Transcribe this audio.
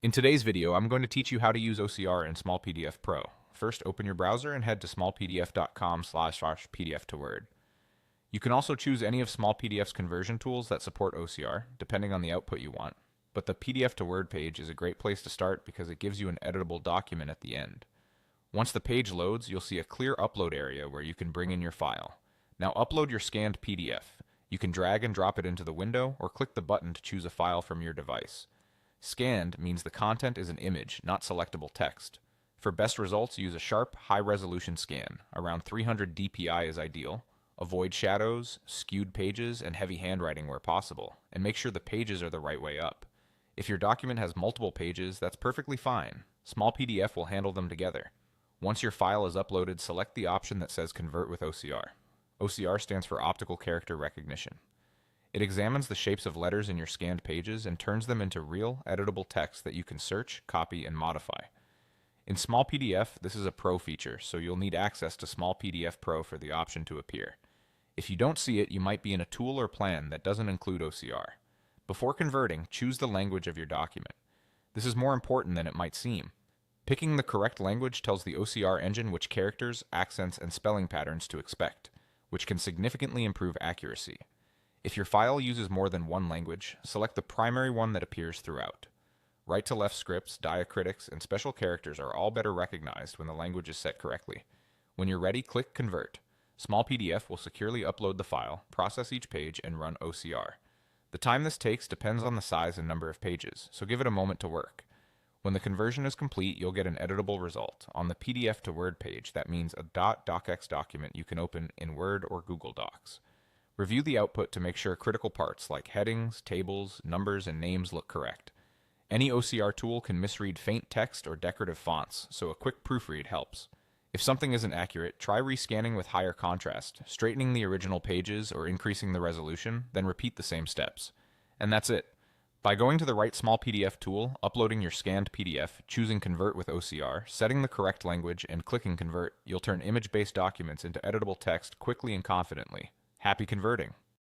In today's video, I'm going to teach you how to use OCR in Smallpdf Pro. First, open your browser and head to smallpdf.com/pdf to Word. You can also choose any of Smallpdf's conversion tools that support OCR, depending on the output you want. But the PDF to Word page is a great place to start because it gives you an editable document at the end. Once the page loads, you'll see a clear upload area where you can bring in your file. Now upload your scanned PDF. You can drag and drop it into the window or click the button to choose a file from your device. Scanned means the content is an image, not selectable text. For best results, use a sharp, high-resolution scan. Around 300 dpi is ideal. Avoid shadows, skewed pages, and heavy handwriting where possible, and make sure the pages are the right way up. If your document has multiple pages, that's perfectly fine. Smallpdf will handle them together. Once your file is uploaded, select the option that says Convert with OCR. OCR stands for Optical Character Recognition. It examines the shapes of letters in your scanned pages and turns them into real, editable text that you can search, copy, and modify. In Smallpdf, this is a Pro feature, so you'll need access to Smallpdf Pro for the option to appear. If you don't see it, you might be in a tool or plan that doesn't include OCR. Before converting, choose the language of your document. This is more important than it might seem. Picking the correct language tells the OCR engine which characters, accents, and spelling patterns to expect, which can significantly improve accuracy. If your file uses more than one language, select the primary one that appears throughout. Right-to-left scripts, diacritics, and special characters are all better recognized when the language is set correctly. When you're ready, click Convert. Smallpdf will securely upload the file, process each page, and run OCR. The time this takes depends on the size and number of pages, so give it a moment to work. When the conversion is complete, you'll get an editable result. On the PDF to Word page, that means a .docx document you can open in Word or Google Docs. Review the output to make sure critical parts like headings, tables, numbers, and names look correct. Any OCR tool can misread faint text or decorative fonts, so a quick proofread helps. If something isn't accurate, try rescanning with higher contrast, straightening the original pages, or increasing the resolution, then repeat the same steps. And that's it. By going to the right Smallpdf tool, uploading your scanned PDF, choosing Convert with OCR, setting the correct language, and clicking Convert, you'll turn image-based documents into editable text quickly and confidently. Happy converting!